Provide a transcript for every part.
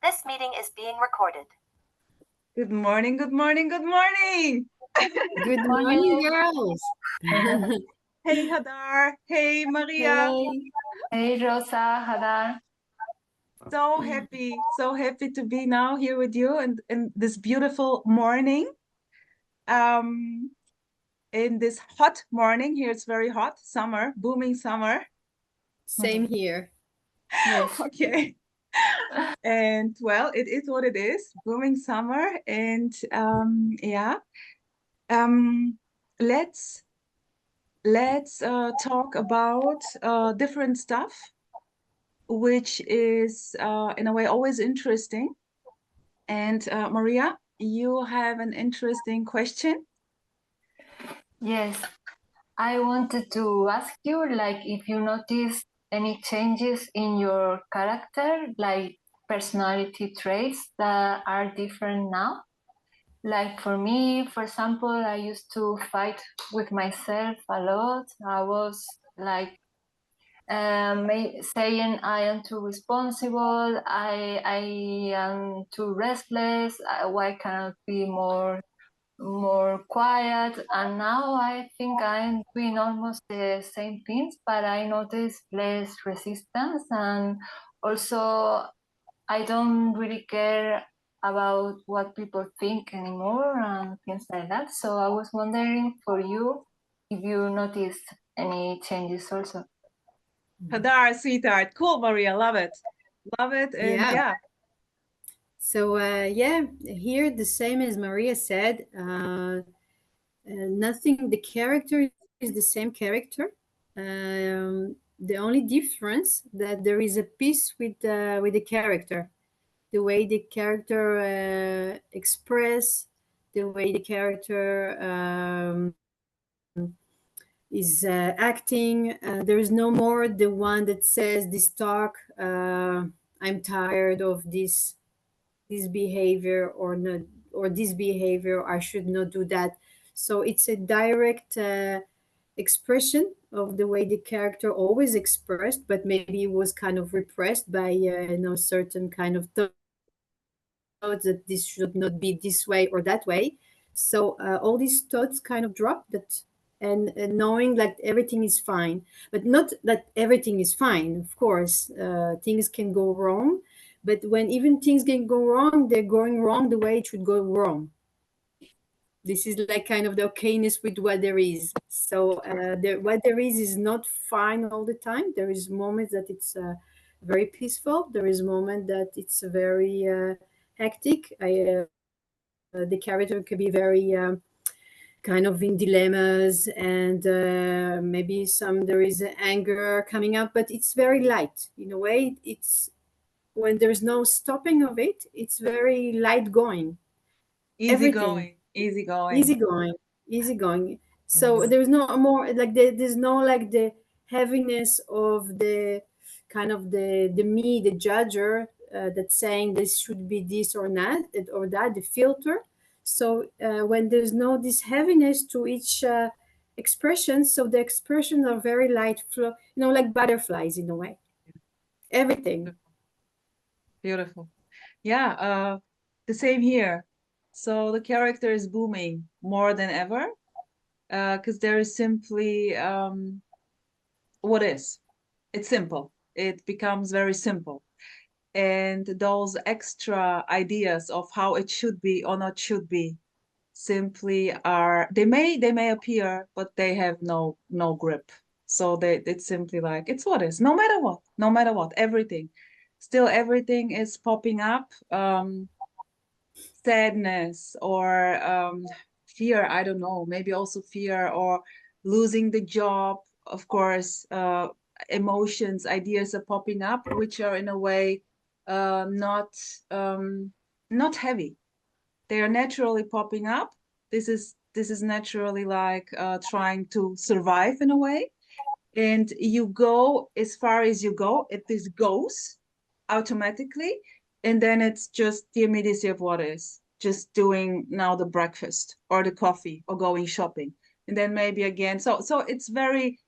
This meeting is being recorded. Good morning, good morning, good morning. Good morning, girls. Hey, Hadar. Hey, Maria. Hey, Rosa, Hadar. So happy to be now here with you in this beautiful morning. In this hot morning, here it's very hot, summer, booming summer. Same here. Yes. Okay. And well, it is what it is, booming summer. And yeah, let's talk about different stuff, which is in a way always interesting. And Maria, you have an interesting question. Yes. I wanted to ask you, like, if you noticed any changes in your character, like personality traits that are different now. Like for me, for example, I used to fight with myself a lot. I was like saying I am too responsible, I am too restless, why can't I be more quiet? And now I think I'm doing almost the same things, but I notice less resistance, and also I don't really care about what people think anymore and things like that. So I was wondering for you if you noticed any changes also. Hadar, sweetheart. Cool, Maria. Love it. Love it. And yeah. So yeah, here the same as Maria said. Nothing. The character is the same character. The only difference that there is a piece with the character, the way the character express, the way the character is acting. There is no more the one that says this talk. I'm tired of this behavior or not, or this behavior. I should not do that. So it's a direct expression of the way the character always expressed, but maybe it was kind of repressed by certain kind of thoughts that this should not be this way or that way. So all these thoughts kind of drop that, and knowing that everything is fine, but not that everything is fine. Of course, things can go wrong, but when even things can go wrong, they're going wrong the way it should go wrong. This is like kind of the okayness with what there is. So what there is not fine all the time. There is moments that it's very peaceful. There is moment that it's very hectic. The character could be very kind of in dilemmas, and maybe there is anger coming up, but it's very light in a way. It's when there's no stopping of it, it's very light going. Everything easy going. So Yes. there's no more like there's no like the heaviness of the kind of the me, the judger, that's saying this should be this or not, or that, the filter. So when there's no this heaviness to each expression, so the expressions are very light flow, like butterflies in a way. Everything. Beautiful. Yeah, the same here. So the character is booming more than ever, because there is simply what is. It's simple. It becomes very simple. And those extra ideas of how it should be or not should be simply are, they may appear, but they have no grip. So it's simply like it's what is, no matter what, everything is popping up. Sadness or fear, I don't know, maybe also fear or losing the job, of course. Emotions, ideas are popping up, which are in a way not heavy. They are naturally popping up. This is naturally like trying to survive in a way. And you go as far as you go, this goes automatically. And then it's just the immediacy of what is, just doing now the breakfast or the coffee or going shopping. And then maybe again. So it's very,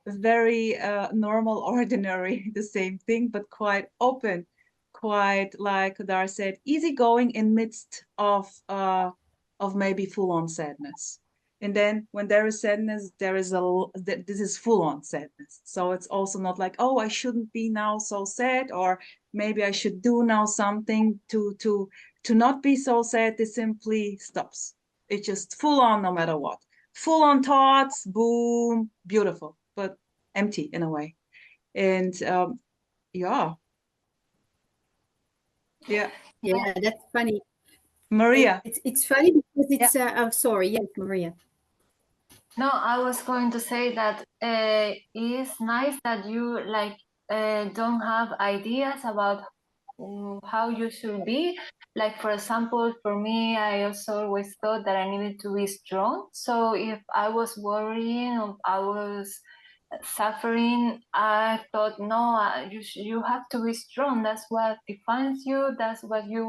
very normal, ordinary, the same thing, but quite open, quite, like Hadar said, easygoing in midst of maybe full-on sadness. And then when there is sadness, there is this is full-on sadness. So it's also not like, oh, I shouldn't be now so sad, or maybe I should do now something to not be so sad. This simply stops. It's just full-on no matter what. Full-on thoughts, boom, beautiful, but empty in a way. And yeah. Yeah, that's funny. Maria. It's funny because it's oh, sorry, yes, Maria. No, I was going to say that it's nice that you like don't have ideas about how you should be. Like, for example, for me, I also always thought that I needed to be strong. So if I was worrying or I was suffering, I thought, no, you have to be strong. That's what defines you. That's what you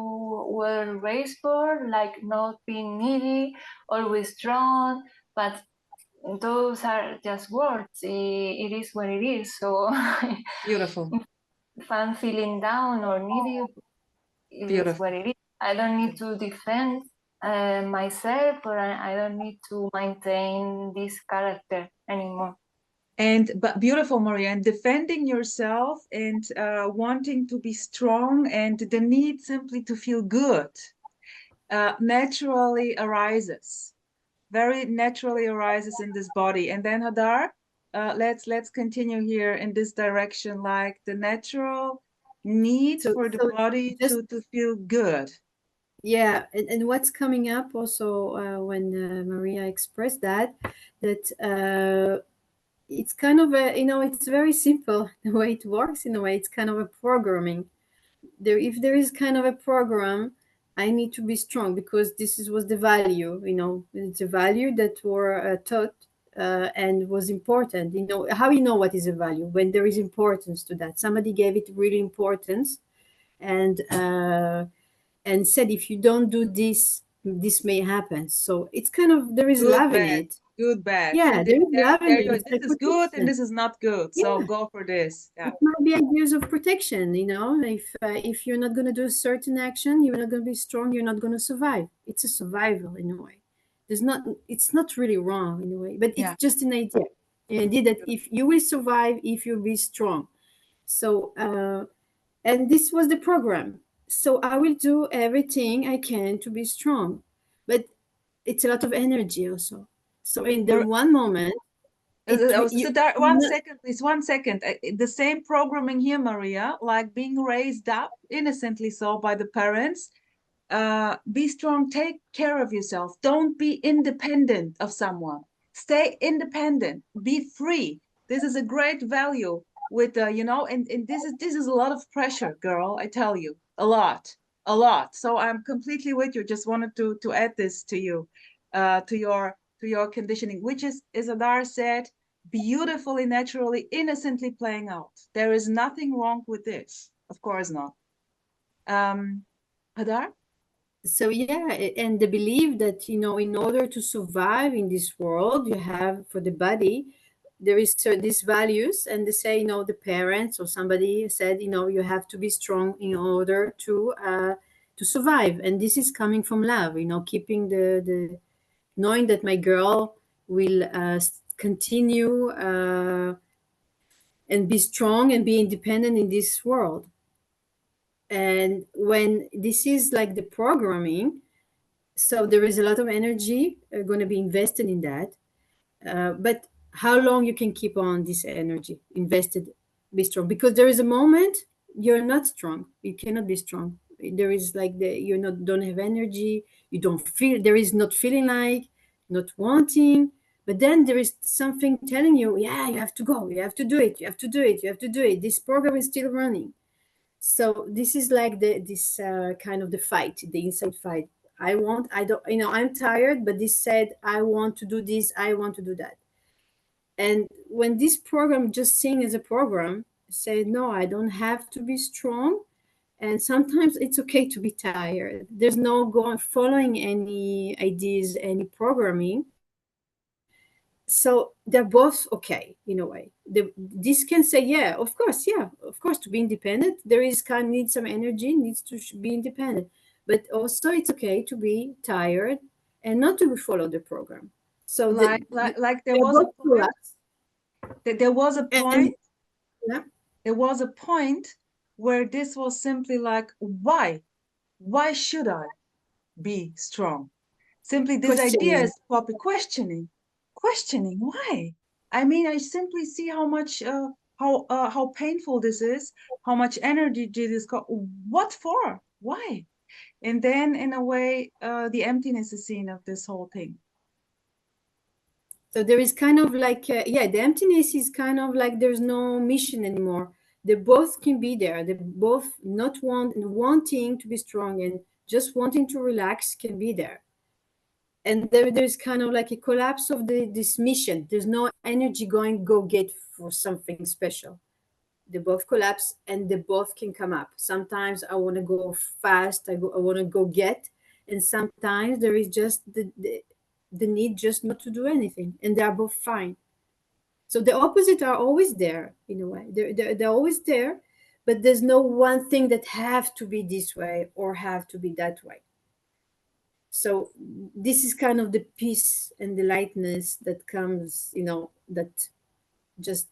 were raised for, like not being needy, always strong. But those are just words. It is what it is. So Beautiful. if I'm feeling down or needy, it is what it is. I don't need to defend myself, or I don't need to maintain this character anymore. But beautiful, Maria, and defending yourself and wanting to be strong and the need simply to feel good naturally arises, very naturally arises in this body. And then Hadar, let's continue here in this direction, like the natural need for the body to feel good. Yeah, and what's coming up also when Maria expressed that it's kind of a, it's very simple the way it works. In a way, it's kind of a programming. If there is kind of a program, I need to be strong because was the value. It's a value that were taught and was important. How what is a value when there is importance to that. Somebody gave it really importance, and said, if you don't do this, this may happen. So it's kind of, there is good, love bad. in it. Good, bad. Yeah, there is love in it. This is good and this is not good. So go for this. Yeah. It might be ideas of protection. If you're not going to do a certain action, you're not going to be strong. You're not going to survive. It's a survival in a way. It's not really wrong in a way, but it's just an idea. An idea that if you will survive, if you'll be strong. So, and this was the program. So I will do everything I can to be strong, but it's a lot of energy also. So in the one moment, one second, please, 1 second. The same programming here, Maria, like being raised up innocently so by the parents. Be strong, take care of yourself. Don't be independent of someone. Stay independent, be free. This is a great value with and this is a lot of pressure, girl, I tell you, a lot. So I'm completely with you. Just wanted to add this to you, to your conditioning, which is, as Hadar said, beautifully, naturally, innocently playing out. There is nothing wrong with this, of course not. Hadar? So yeah, and the belief that in order to survive in this world, you have, for the body, there is these values, and they say, the parents or somebody said, you have to be strong in order to survive, and this is coming from love, keeping the knowing that my girl will continue and be strong and be independent in this world. And when this is like the programming, so there is a lot of energy going to be invested in that. But how long you can keep on this energy invested, be strong? Because there is a moment you're not strong. You cannot be strong. There is like don't have energy. You don't feel, there is not feeling like, not wanting. But then there is something telling you, yeah, you have to go. You have to do it. You have to do it. You have to do it. This program is still running. So this is like this kind of the fight, the inside fight. I'm tired, but this said, I want to do this, I want to do that. And when this program, just seeing as a program, said, no, I don't have to be strong. And sometimes it's okay to be tired. There's no following any ideas, any programming. So they're both okay in a way. This can say, yeah, of course, to be independent, there is kind needs some energy, needs to be independent, but also it's okay to be tired and not to follow the program. So Like there they're was a both point. collapse. There was a point. Yeah. There was a point where this was simply like, why? Why should I be strong? Simply this idea Questioning. is questioning. Questioning why? I mean, I simply see how much how painful this is, how much energy this what for? Why? And then in a way, the emptiness is seen of this whole thing. So there is kind of like, the emptiness is kind of like there's no mission anymore. They both can be there. They both not wanting to be strong and just wanting to relax can be there. And there's kind of like a collapse of this mission. There's no energy going go get for something special. They both collapse and they both can come up. Sometimes I want to go fast. I want to go get, and sometimes there is just the need just not to do anything, and they are both fine. So the opposite are always there in a way. They're always there, but there's no one thing that have to be this way or have to be that way. So this is kind of the peace and the lightness that comes, that just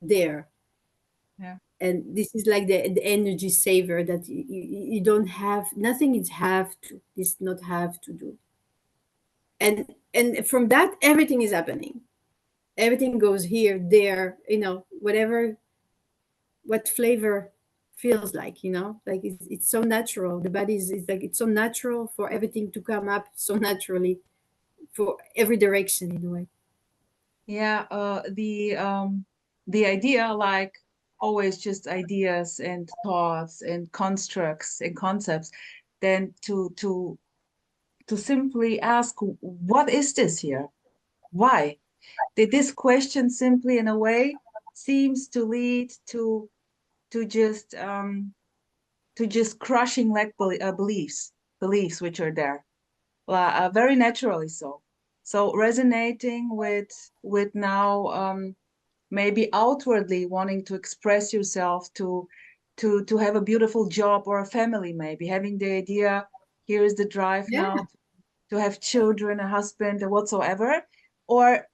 there. Yeah. And this is like the energy saver that you don't have, nothing is have to, this not have to do. And from that, everything is happening. Everything goes here, there, whatever, what flavor feels like, like it's so natural. The body is like, it's so natural for everything to come up so naturally for every direction in a way. Yeah, the idea, like always just ideas and thoughts and constructs and concepts, then to simply ask, what is this here? Why? This question simply in a way seems to lead to just crushing like beliefs which are there, very naturally so. So resonating with now maybe outwardly wanting to express yourself to have a beautiful job or a family, maybe having the idea, here is the drive Yeah. now to have children, a husband, or whatsoever, or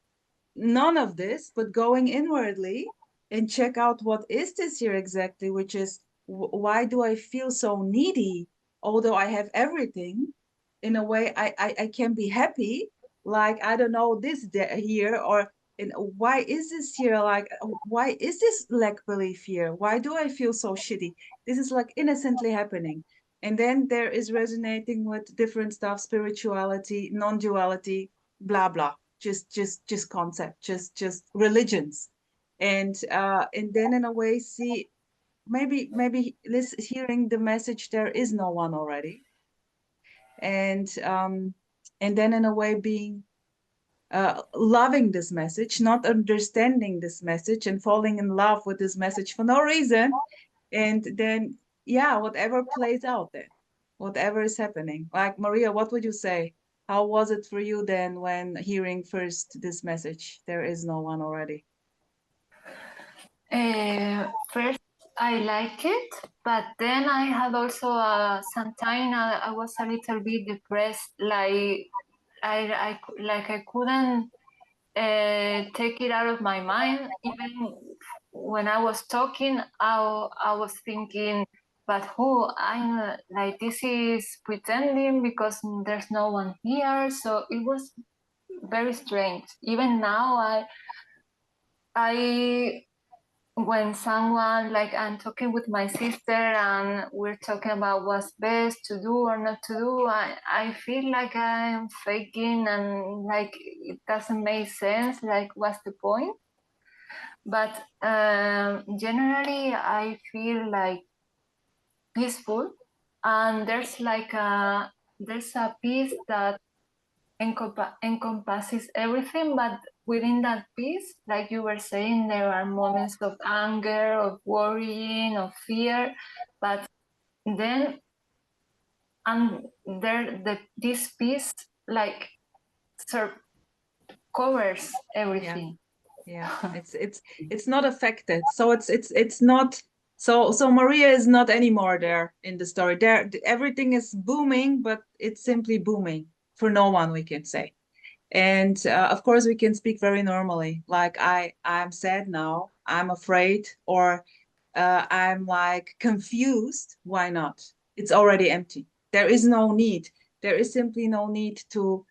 none of this, but going inwardly and check out what is this here exactly, which is why do I feel so needy, although I have everything. In a way, I can be happy, like I don't know this here, or and why is this here, like why is this lack belief here, why do I feel so shitty, this is like innocently happening. And then there is resonating with different stuff, spirituality, non-duality, blah blah, just concept, just religions. And then in a way see, maybe hearing the message there is no one already. And then in a way being loving this message, not understanding this message and falling in love with this message for no reason. And then yeah, whatever plays out then, whatever is happening. Like Maria, what would you say? How was it for you then when hearing first this message, there is no one already? First, I like it, but then I had also some time I was a little bit depressed, like I couldn't take it out of my mind. Even when I was talking, I was thinking, but who? I'm like, this is pretending because there's no one here. So it was very strange. Even now, I when someone, like, I'm talking with my sister and we're talking about what's best to do or not to do, I feel like I'm faking and like it doesn't make sense, like what's the point? But generally I feel like peaceful, and there's a peace that encompasses everything, but within that peace, like you were saying, there are moments of anger, of worrying, of fear, but then this peace like covers everything. Yeah, it's not affected. So it's not so Maria is not anymore there in the story. There everything is booming, but it's simply booming for no one, we can say. And of course we can speak very normally, like I'm sad now, I'm afraid, or I'm like confused. Why not? It's already empty. There is no need. There is simply no need to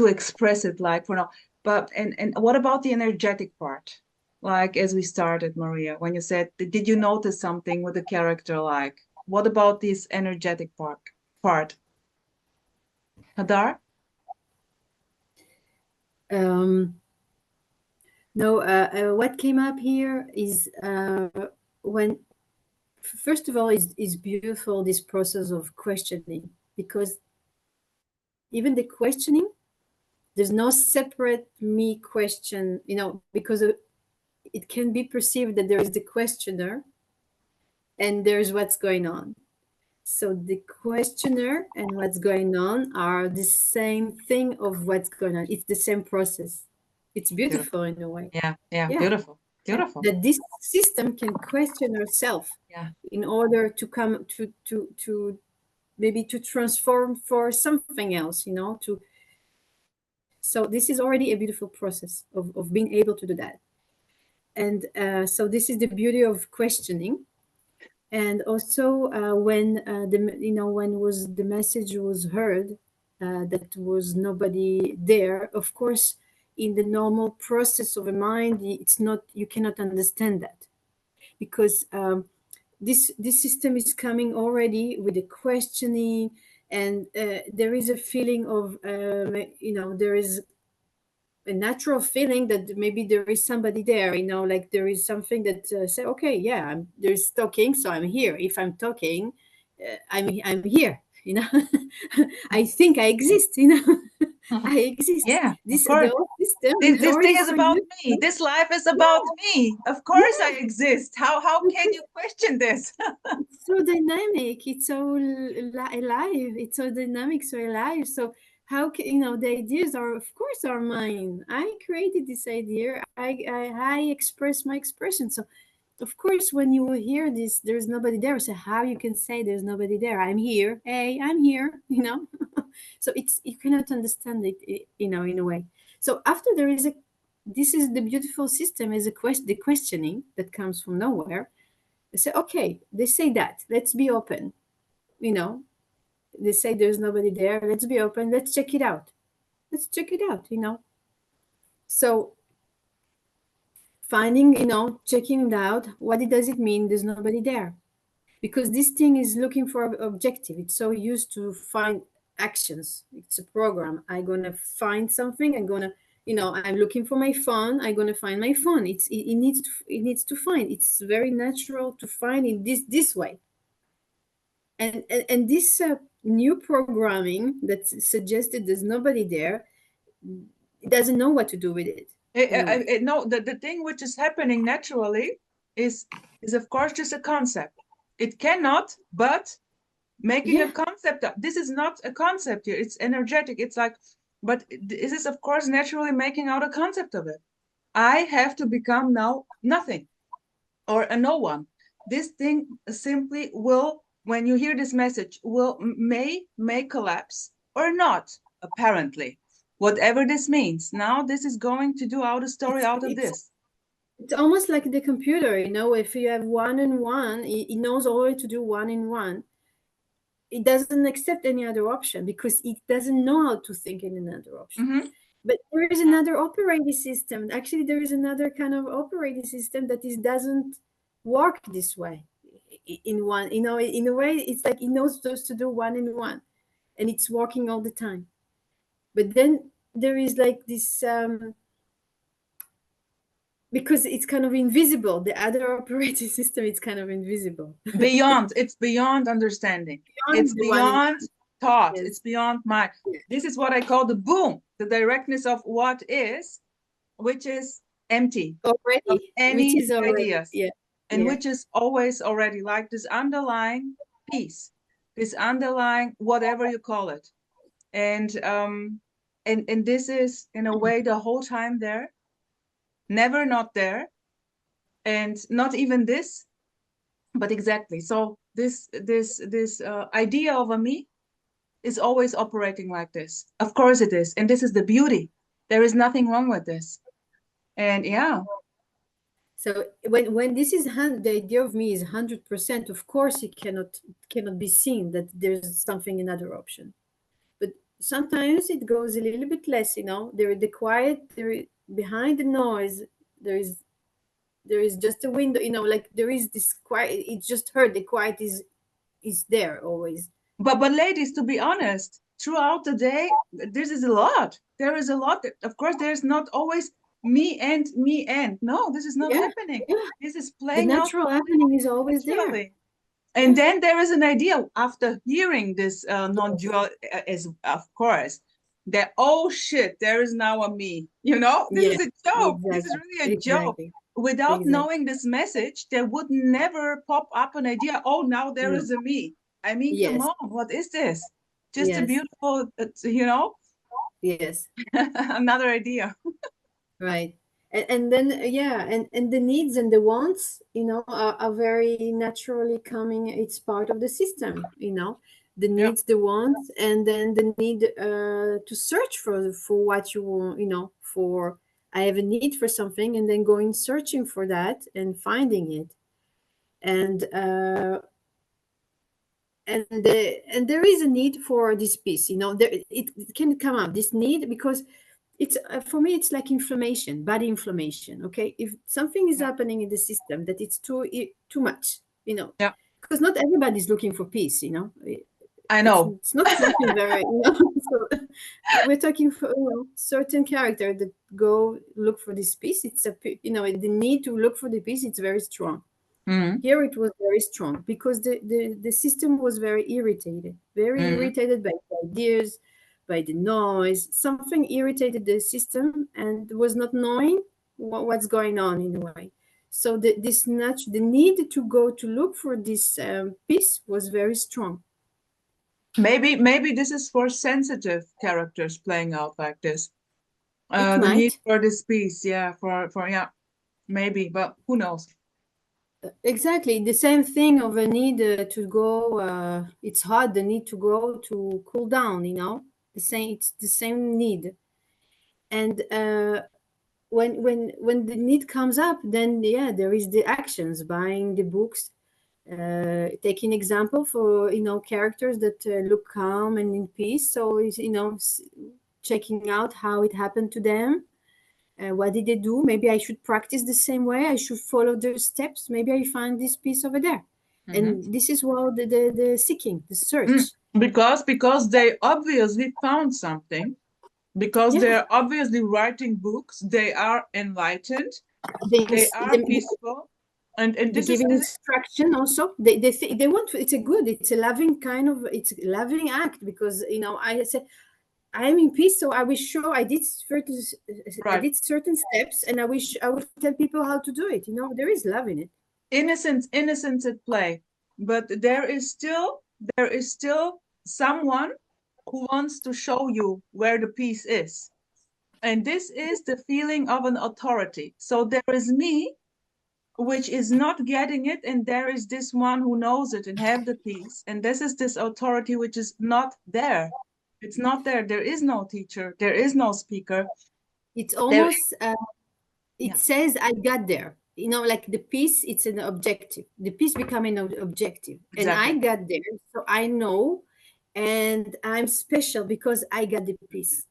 express it like for now. But and what about the energetic part? Like as we started, Maria, when you said, did you notice something with the character? Like, what about this energetic part? Hadar? No, what came up here is when, first of all, is beautiful, this process of questioning, because even the questioning, there's no separate me question, you know, because it can be perceived that there is the questioner and there's what's going on. So the questioner and what's going on are the same thing of what's going on. It's the same process. It's beautiful in a way. Yeah, Yeah. beautiful. That this system can question herself in order to come to maybe to transform for something else, you know, so this is already a beautiful process of being able to do that. And so this is the beauty of questioning. And also when when the message was heard, that was nobody there, of course, in the normal process of a mind, it's not, you cannot understand that, because this system is coming already with the questioning, and there is a feeling of there is a natural feeling that maybe there is somebody there, you know, like there is something that say, okay, yeah, there's talking, so I'm here. If I'm talking, I'm here, you know. I think I exist, you know. I exist. Yeah, This of course. the whole system This thing is for about you. me. This life is about me. Of course I exist. How can you question this? It's so dynamic. It's so alive. It's so dynamic, so alive. So how can, you know, the ideas are, of course, are mine. I created this idea. I express my expression. So of course, when you hear this, there's nobody there. So how you can say there's nobody there? I'm here. Hey, I'm here. You know. So it's, you cannot understand it, you know, in a way. So after there is a, this is the beautiful system, is a the questioning that comes from nowhere. They say, okay, they say that, let's be open, you know. They say there's nobody there, let's be open, let's check it out, you know. So finding, you know, checking it out, what does it mean there's nobody there? Because this thing is looking for objective. It's so used to find actions. It's a program. I'm gonna find something. I'm gonna, you know, I'm looking for my phone. I'm gonna find my phone. It needs to find. It's very natural to find in this way. And this new programming that suggested there's nobody there, it doesn't know what to do with it. No, the thing which is happening naturally is of course just a concept. It cannot, but making a concept up. This is not a concept here. It's energetic. It's like, but this is of course naturally making out a concept of it. I have to become now nothing or a no one. This thing simply will, when you hear this message, may collapse or not, apparently. Whatever this means. Now this is going to do out a story out of this. It's almost like the computer, you know, if you have 1 and 1, it knows already to do 1 and 1. It doesn't accept any other option because it doesn't know how to think in another option. Mm-hmm. But there is another operating system. Actually, there is another kind of operating system that doesn't work this way. In one, you know, in a way, it's like it knows just to do 1 and 1, and it's working all the time. But then there is like this, because it's kind of invisible. The other operating system is kind of invisible. It's beyond understanding. It's beyond thought. Yes. It's beyond mind. This is what I call the boom, the directness of what is, which is empty already of any which is already, ideas. yeah. And which is always already like this underlying peace, this underlying whatever you call it. And and this is in a way the whole time there, never not there, and not even this, but exactly. So this idea of a me is always operating like this. Of course it is, and this is the beauty. There is nothing wrong with this, and yeah. So when this is the idea of me is 100%, of course it cannot be seen that there's something another option. But sometimes it goes a little bit less, you know. There the quiet, behind the noise, there is just a window, you know, like there is this quiet. It's just heard. The quiet is there always. But ladies, to be honest, throughout the day, this is a lot. There is a lot. Of course, there's not always me and me and. No, this is not Yeah, happening. yeah. This is The playing out natural happening is always there. naturally. And then there is an idea after hearing this non-dual, is of course that, oh shit, there is now a me. You know, this is a joke. This is really a joke. Without knowing this message, there would never pop up an idea. Oh, now there is a me. I mean, come on, what is this? Just a beautiful, you know. Yes. Another idea. Right. And then and the needs and the wants, you know, are very naturally coming. It's part of the system, you know, the needs, the wants, and then the need to search for what you want, you know, for I have a need for something, and then going searching for that and finding it. And there is a need for this piece, you know, it can come up, this need, because it's for me it's like inflammation, body inflammation. Okay, if something is happening in the system that it's too much, you know, because not everybody's looking for peace, you know. I know it's not something very, you know, so we're talking for, you know, certain character that go look for this peace. It's a, you know, the need to look for the peace, it's very strong. Here it was very strong because the system was very irritated by the ideas, by the noise. Something irritated the system and was not knowing what's going on in a way. So the need to go to look for this peace was very strong. Maybe this is for sensitive characters playing out like this. The might. need for this peace, for maybe, but who knows? Exactly the same thing of a need to go. It's hard, the need to go to cool down, you know, it's the same need. And when the need comes up, then there is the actions, buying the books, taking example for, you know, characters that look calm and in peace. So it's, you know, checking out how it happened to them. What did they do? Maybe I should practice the same way. I should follow their steps. Maybe I find this piece over there. And this is what the seeking, the search. Because they obviously found something. Because they're obviously writing books. They are enlightened. They are peaceful. And this is instruction also. They want to, it's a loving kind of, it's a loving act, because, you know, I said I'm in peace, so I will show I did certain steps, and I would tell people how to do it. You know, there is love in it. Innocence at play, but there is still someone who wants to show you where the peace is, and this is the feeling of an authority. So there is me, which is not getting it, and there is this one who knows it and have the peace, and this is this authority which is not there. It's not there. There is no teacher. There is no speaker. It's almost, it says, I got there. You know, like the peace, it's an objective. The peace becoming an objective. Exactly. And I got there, so I know, and I'm special because I got the peace.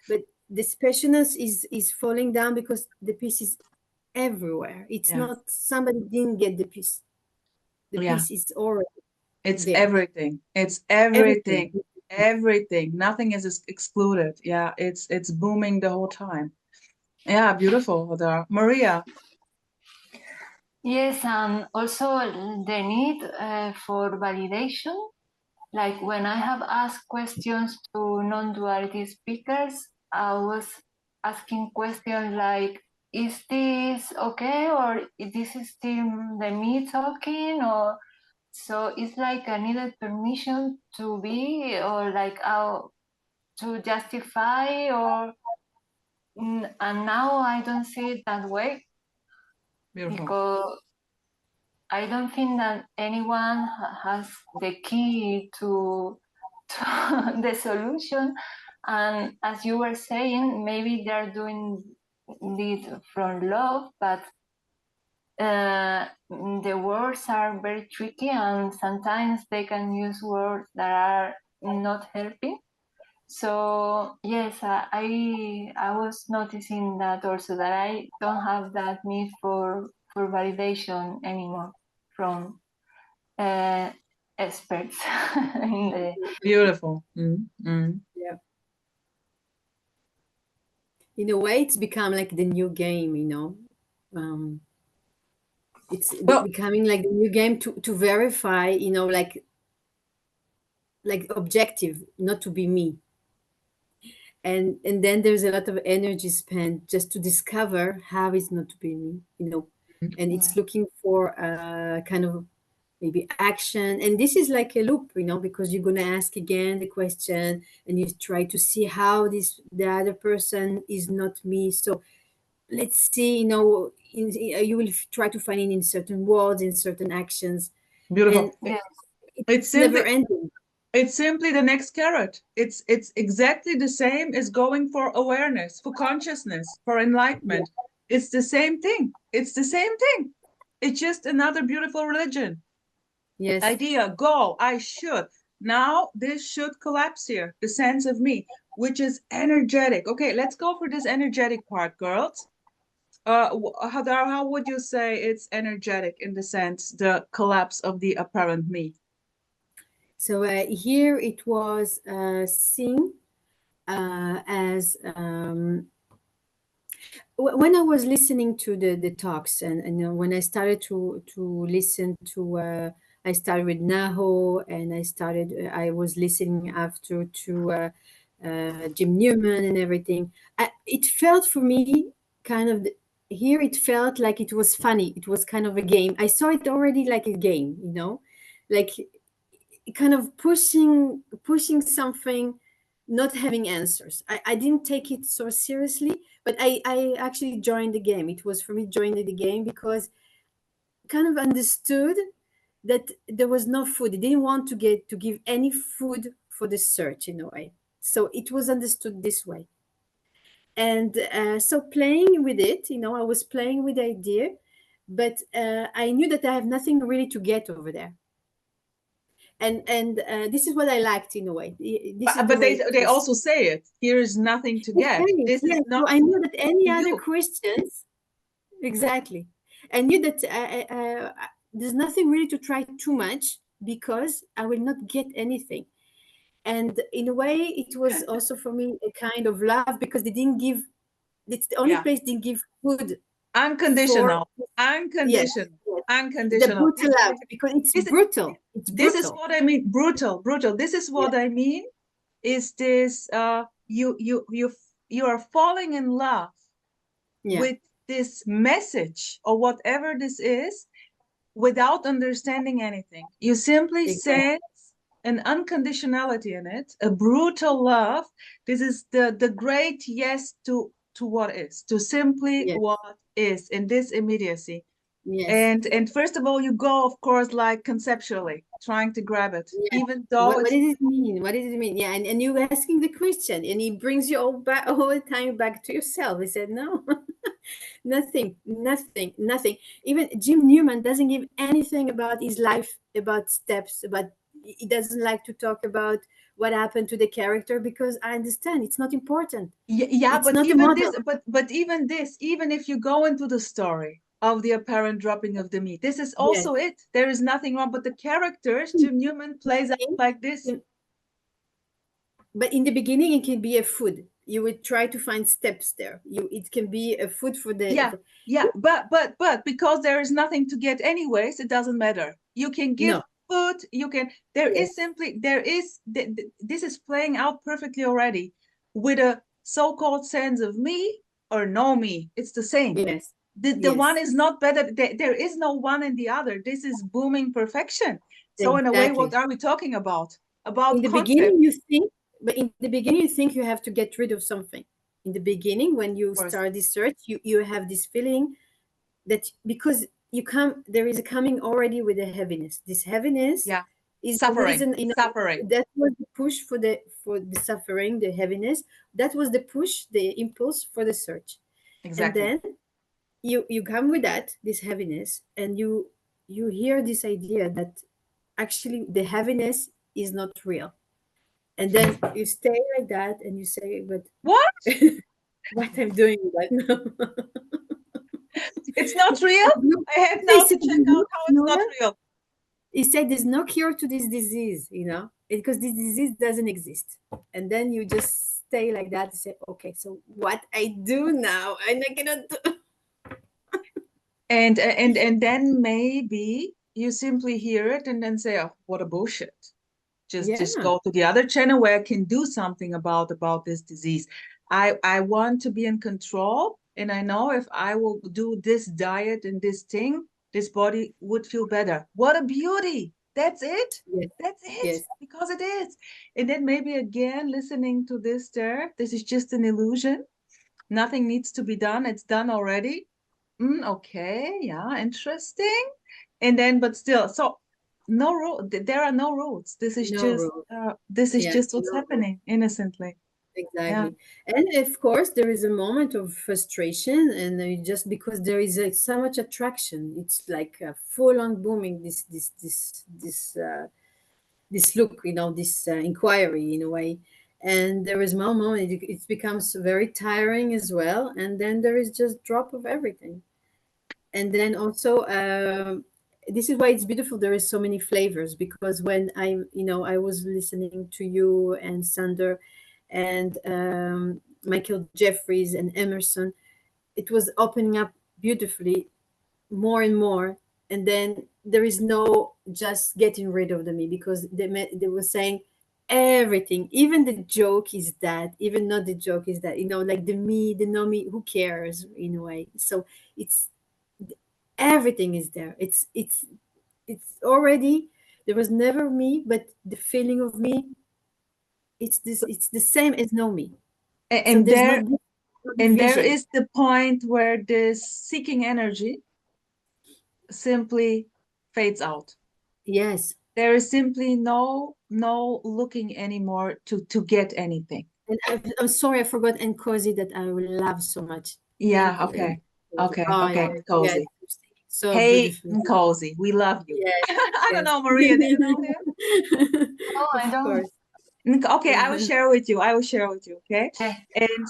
But the specialness is falling down because the peace is everywhere. It's not somebody didn't get the peace. The peace is already It's there. everything. It's everything. Everything. Nothing is excluded. Yeah, it's booming the whole time. Yeah, beautiful, Hadar. Maria. Yes, and also the need for validation. Like when I have asked questions to non-duality speakers, I was asking questions like, is this okay, or this is still the me talking, or so it's like I needed permission to be, or like how to justify or and now I don't see it that way. Beautiful. Because I don't think that anyone has the key to the solution. And as you were saying, maybe they're doing this from love, but the words are very tricky, and sometimes they can use words that are not helping. So yes, I was noticing that also, that I don't have that need for validation anymore from experts in the Beautiful. Mm. Yeah. In a way, it's become like the new game, you know. It's Well, becoming like the new game to verify, you know, like objective, not to be me. And then there's a lot of energy spent just to discover how it's not to be me, you know. And it's looking for kind of maybe action, and this is like a loop, you know, because you're going to ask again the question and you try to see how the other person is not me. So let's see, you know, you will try to find it in certain words, in certain actions, beautiful. and It's never simply ending. It's simply the next carrot. It's exactly the same as going for awareness, for consciousness, for enlightenment. It's the same thing. It's the same thing. It's just another beautiful religion. Yes. Idea, goal, I should. Now this should collapse here, the sense of me, which is energetic. Okay, let's go for this energetic part, girls. Hadar, how would you say it's energetic in the sense, the collapse of the apparent me? So here it was seen as when I was listening to the talks, and when I started to listen to, I started with Naho, and I was listening after to Jim Newman and everything. It felt for me kind of here. It felt like it was funny. It was kind of a game. I saw it already like a game, you know, like kind of pushing something, not having answers. I didn't take it so seriously, but I actually joined the game. It was for me joining the game because kind of understood that there was no food. They didn't want to give any food for the search in a way. So it was understood this way. And so playing with it, you know, I was playing with the idea, but I knew that I have nothing really to get over there. And this is what I liked in a way. This is But they also say it. Here is nothing to get. This is not. So I knew that any other you. Christians, exactly. I knew that there's nothing really to try too much because I will not get anything. And in a way, it was also for me a kind of love because they didn't give. It's the only place didn't give food. Unconditional. Unconditional. Yes. Unconditional. The brutal love, because it's brutal. It's brutal. This is what I mean. Brutal. This is what I mean. Is this you are falling in love with this message or whatever this is without understanding anything. You simply sense an unconditionality in it, a brutal love. This is the great yes to what is, to simply what is in this immediacy. Yes. And first of all, you go, of course, like conceptually trying to grab it, even though what does it mean? What does it mean? Yeah, and you're asking the question, and he brings you all the time back to yourself. He said, no, nothing. Even Jim Newman doesn't give anything about his life, about steps, about he doesn't like to talk about what happened to the character because I understand it's not important. Yeah, but even this, but even this, even if you go into the story of the apparent dropping of the meat, this is also it. There is nothing wrong, but the characters, Jim Newman plays out like this. But in the beginning, it can be a food. You would try to find steps there. It can be a food for the but because there is nothing to get anyways, it doesn't matter. You can give food. You can. There is simply this is playing out perfectly already with a so-called sense of me or no me. It's the same. Yes. The one is not better. There is no one and the other. This is booming perfection. So in a way, what are we talking about? About in the beginning, you think but in the beginning, you think you have to get rid of something. In the beginning, when you course. start this search, you have this feeling that because there is a coming already with a heaviness. This heaviness Yeah. is Suffering. the reason, you know, Suffering. that was the push for the suffering, the heaviness. That was the push, the impulse for the search. Exactly. And then you come with that, this heaviness, and you hear this idea that actually the heaviness is not real. And then you stay like that and you say, but What? what I'm doing right now. It's not real? I have They now to said, check out how it's not real. he said there's no cure to this disease, you know, because this disease doesn't exist. And then you just stay like that and say, okay, so what I do now? And I cannot do. And then maybe you simply hear it and then say, oh, what a bullshit. Just go to the other channel where I can do something about this disease. I want to be in control, and I know if I will do this diet and this thing, this body would feel better. What a beauty. That's it. Yes. That's it. Yes. Because it is. And then maybe again listening to this there, this is just an illusion. Nothing needs to be done. It's done already. Okay, yeah, interesting. And then, but still, so no rule. There are no rules. This is No just rule. just what's No rule. happening innocently. Exactly. And of course, there is a moment of frustration, and just because there is so much attraction, it's like full on booming this look, you know, this inquiry in a way. And there is one moment it becomes very tiring as well, and then there is just drop of everything. And then also, this is why it's beautiful. There is so many flavors, because when I was listening to you and Sander and Michael Jeffries and Emerson, it was opening up beautifully more and more. And then there is no just getting rid of the me, because they were saying everything, even the joke is that, even not the joke is that, like the me, the no me, who cares in a way. So it's everything is there. It's already, there was never me, but the feeling of me, it's the same as no me. So And there's there no and there division. is the point where this seeking energy simply fades out. Yes. There is simply no looking anymore to get anything. And I'm sorry, I forgot Nkosi that I will love so much. Yeah, okay. Okay, okay, Cozy. So Hey, beautiful. Cozy, we love you. Yes, I don't know, Maria, do you know him? No, I don't. Course. Okay, I will share with you. Okay? Okay. And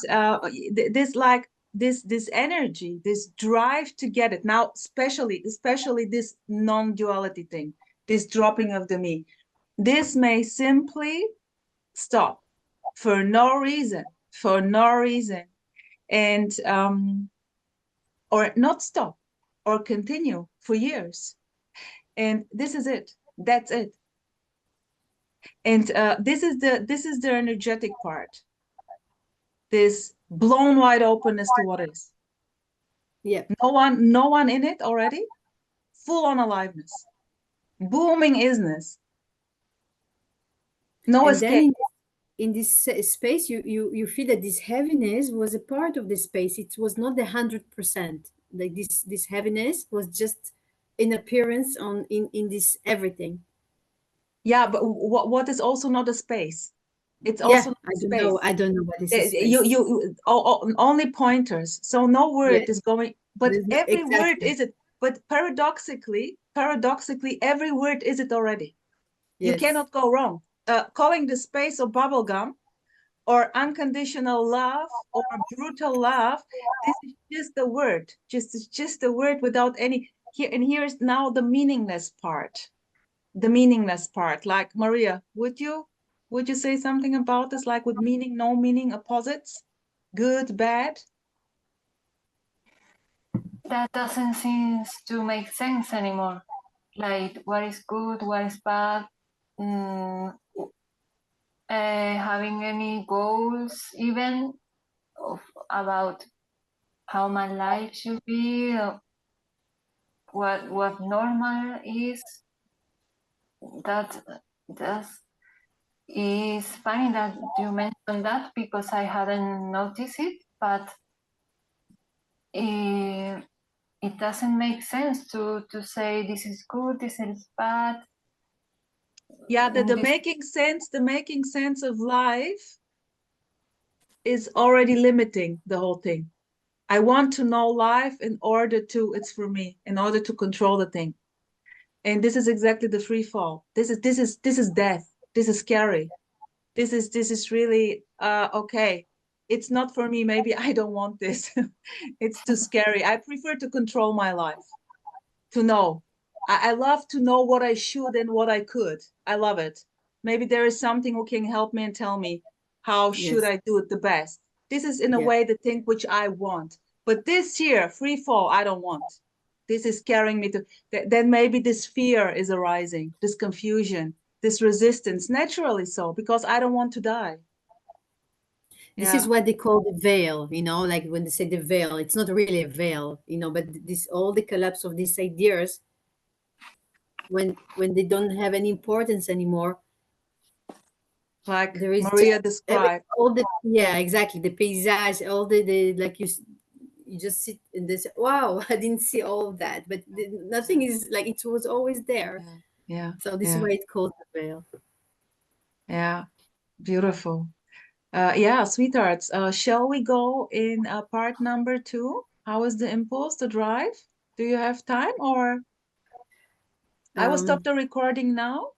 this energy, this drive to get it. Now, especially this non-duality thing, this dropping of the me. This may simply stop for no reason, and or not stop or continue for years. And this is it. That's it. And this is the energetic part. This blown wide openness to what is. Yeah. No one in it already. Full on aliveness. Booming isness. No And escape. then in this space, you feel that this heaviness was a part of the space. It was not the 100%. Like this heaviness was just an appearance in this everything. Yeah, but what is also not a space? It's Yeah, also not I a don't space. know. I don't know what is a space. You only pointers. So no word Yeah. is going, but There's no- every word exactly. is it. But paradoxically, every word is it already. You Yes. cannot go wrong. Calling the space or bubblegum or unconditional love or brutal love, this is just a word. Just a word without any here. And here's now the meaningless part. The meaningless part. Like Maria, would you say something about this? Like with meaning, no meaning, opposites, good, bad? That doesn't seem to make sense anymore. Like, what is good, what is bad? Having any goals, even about how my life should be, what normal is. That's it's funny that you mentioned that because I hadn't noticed it, but it doesn't make sense to say this is good, this is bad. Yeah, the This, making sense of life is already limiting the whole thing. I want to know life in order to, it's for me, in order to control the thing. And this is exactly the free fall. This is death. This is scary. This is really okay. It's not for me. Maybe I don't want this. It's too scary. I prefer to control my life, to know. I love to know what I should and what I could. I love it. Maybe there is something who can help me and tell me how should Yes. I do it the best. This is in a Yeah. way the thing which I want. But this here, free fall, I don't want. This is carrying me to, then maybe this fear is arising, this confusion, this resistance, naturally so, because I don't want to die. This is Yeah. what they call the veil, you know, like when they say the veil, it's not really a veil, you know, but this all the collapse of these ideas when they don't have any importance anymore. Like There is Maria just described. all the, yeah, exactly, the paysage, all the like you just sit and this, wow, I didn't see all of that, but nothing is like it was always there. Yeah. Yeah. So this is Yeah. why it's called the veil. Yeah. Beautiful. Yeah, sweethearts. Shall we go in part number 2? How is the impulse, the drive? Do you have time or I will stop Um, the recording now?